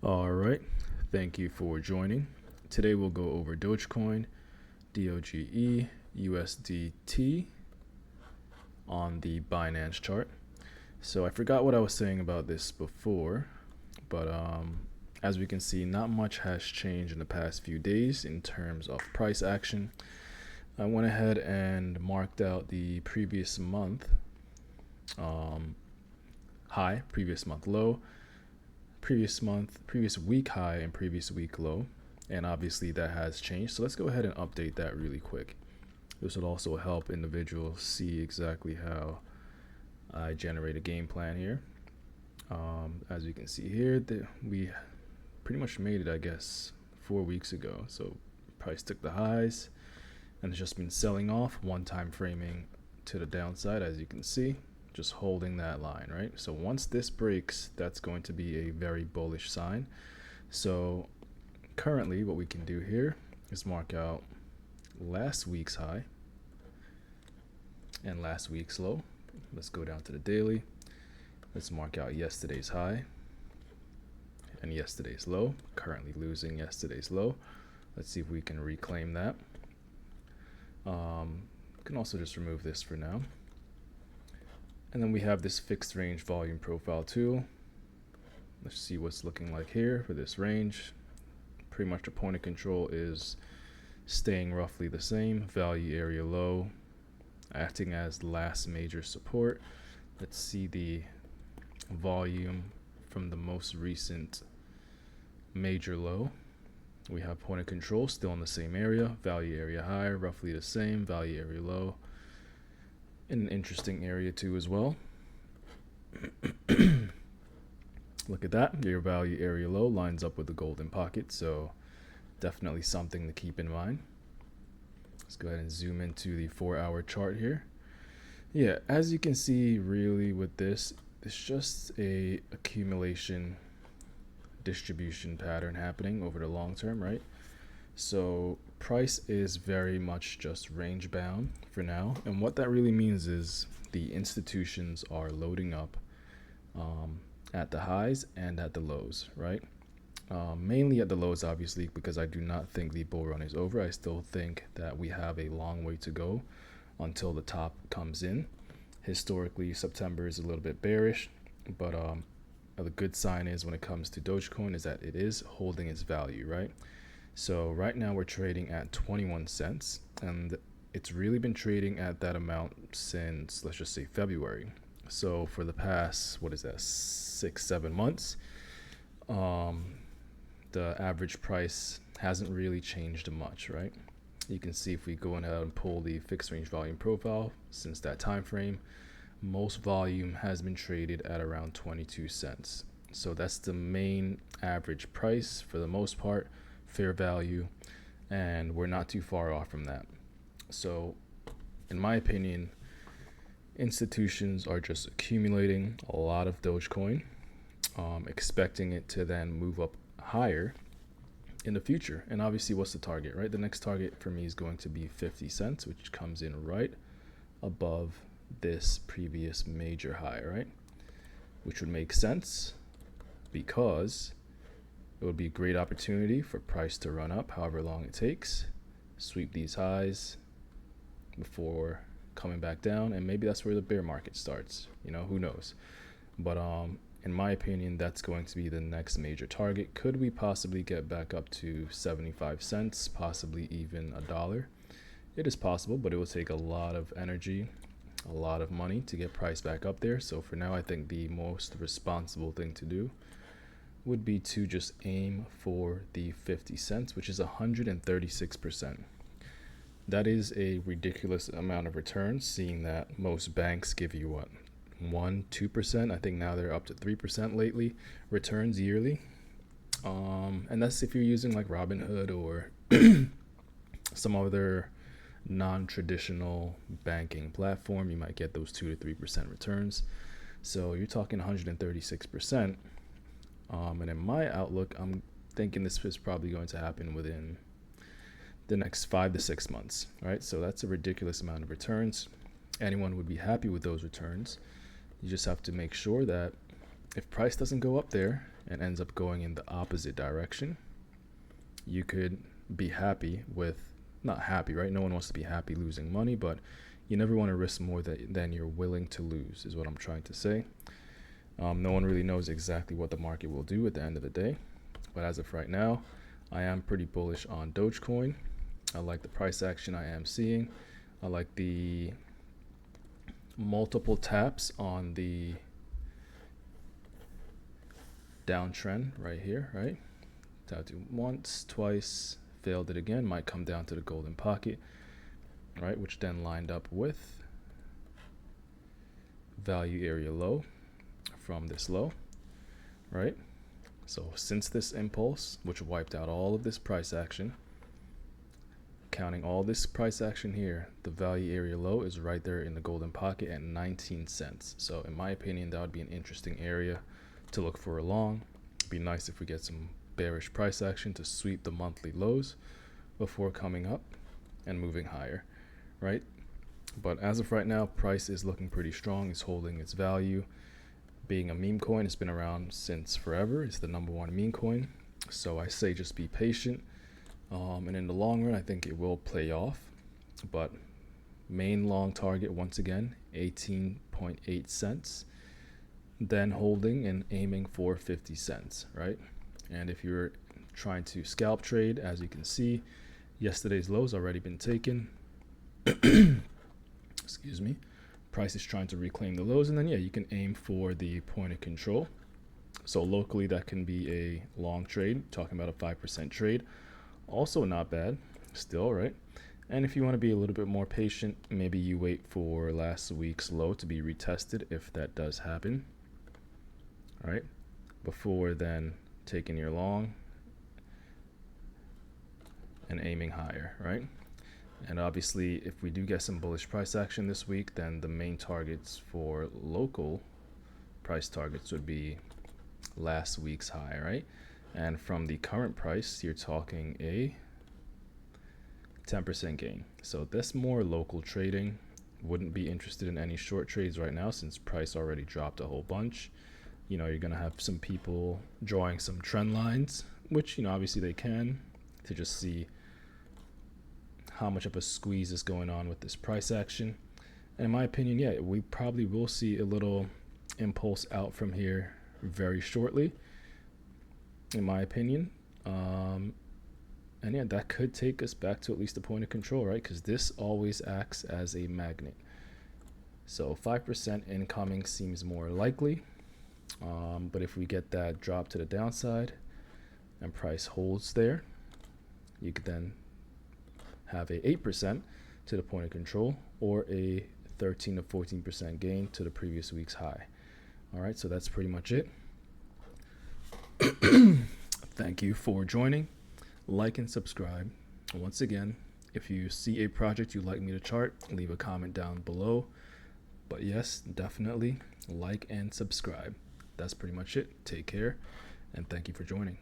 All right, thank you for joining. Today we'll go over Dogecoin, DOGE, USDT on the Binance chart. So I forgot what I was saying about this before, but as we can see, not much has changed in the past few days in terms of price action. I went ahead and marked out the previous month high, previous month low, previous week high, and previous week low. And obviously that has changed. So let's go ahead and update that really quick. This would also help individuals see exactly how I generate a game plan here. As you can see here, we pretty much made it, I guess, 4 weeks ago. So price took the highs and it's just been selling off, one time framing to the downside, as you can see, just holding that line, right? So once this breaks, that's going to be a very bullish sign. So currently what we can do here is mark out last week's high and last week's low. Let's go down to the daily. Let's mark out yesterday's high and yesterday's low. Currently losing yesterday's low. Let's see if we can reclaim that. We can also just remove this for now. And then we have this fixed range volume profile tool. Let's see what's looking like here for this range. Pretty much the point of control is staying roughly the same. Value area low, acting as last major support. Let's see the volume from the most recent major low. We have point of control still in the same area. Value area high, roughly the same. Value area low. In an interesting area too as well. Look at that. Your value area low lines up with the golden pocket. So definitely something to keep in mind. Let's go ahead and zoom into the 4-hour chart here. Yeah, as you can see, really with this, it's just a accumulation distribution pattern happening over the long term, right? So price is very much just range bound for now. And what that really means is the institutions are loading up at the highs and at the lows, right? Mainly at the lows, obviously, because I do not think the bull run is over. I still think that we have a long way to go until the top comes in. Historically, September is a little bit bearish, but the good sign is when it comes to Dogecoin is that it is holding its value, right? So right now we're trading at 21 cents, and it's really been trading at that amount since, let's just say, February. So for the past, 6-7 months, the average price hasn't really changed much, right? You can see if we go ahead and pull the fixed range volume profile since that time frame, most volume has been traded at around 22 cents. So that's the main average price for the most part, fair value, and we're not too far off from that. So in my opinion, institutions are just accumulating a lot of Dogecoin, expecting it to then move up higher in the future. And obviously, what's the target, right? The next target for me is going to be 50 cents, which comes in right above this previous major high, right? Which would make sense because it would be a great opportunity for price to run up however long it takes, sweep these highs before coming back down, and maybe that's where the bear market starts. Who knows? But in my opinion, that's going to be the next major target. Could we possibly get back up to 75 cents, possibly even $1? It is possible, but it will take a lot of energy, a lot of money to get price back up there. So for now, I think the most responsible thing to do would be to just aim for the 50 cents, which is 136%. That is a ridiculous amount of returns, seeing that most banks give you 1-2%. I think now they're up to 3% lately returns yearly. And that's if you're using like Robinhood or some other non-traditional banking platform, you might get those 2 to 3% returns. So you're talking 136%. And in my outlook, I'm thinking this is probably going to happen within the next 5 to 6 months, right? So that's a ridiculous amount of returns. Anyone would be happy with those returns. You just have to make sure that if price doesn't go up there and ends up going in the opposite direction, you could be happy with, not happy, right? No one wants to be happy losing money, but you never want to risk more than you're willing to lose, is what I'm trying to say. No one really knows exactly what the market will do at the end of the day, but as of right now, I am pretty bullish on Dogecoin. I like the price action I am seeing. I like the multiple taps on the downtrend right here, right? Tapped it once, twice, failed it again, might come down to the golden pocket, right? Which then lined up with value area low from this low, right? So since this impulse, which wiped out all of this price action, counting all this price action here, the value area low is right there in the golden pocket at 19 cents. So in my opinion, that would be an interesting area to look for a long. It'd be nice if we get some bearish price action to sweep the monthly lows before coming up and moving higher, right? But as of right now, price is looking pretty strong. It's holding its value. Being a meme coin, it's been around since forever. It's the #1 meme coin. So I say just be patient. And in the long run, I think it will play off. But main long target, once again, 18.8 cents. Then holding and aiming for 50 cents, right? And if you're trying to scalp trade, as you can see, yesterday's lows already been taken. Excuse me. Price is trying to reclaim the lows, and then yeah, you can aim for the point of control. So locally, that can be a long trade, talking about a 5% trade. Also not bad still, right? And if you want to be a little bit more patient, maybe you wait for last week's low to be retested if that does happen, right? Before then taking your long and aiming higher, right? And obviously, if we do get some bullish price action this week, then the main targets for local price targets would be last week's high, right? And from the current price, you're talking a 10% gain. So that's more local trading. Wouldn't be interested in any short trades right now since price already dropped a whole bunch. You know, you're going to have some people drawing some trend lines, which, you know, obviously they can, to just see how much of a squeeze is going on with this price action. And in my opinion, yeah, we probably will see a little impulse out from here very shortly, in my opinion. And yeah, that could take us back to at least the point of control, right? Because this always acts as a magnet. So 5% incoming seems more likely. But if we get that drop to the downside and price holds there, you could then have a 8% to the point of control or a 13 to 14% gain to the previous week's high. All right, so that's pretty much it. Thank you for joining. Like and subscribe. Once again, if you see a project you'd like me to chart, leave a comment down below. But yes, definitely like and subscribe. That's pretty much it. Take care, and thank you for joining.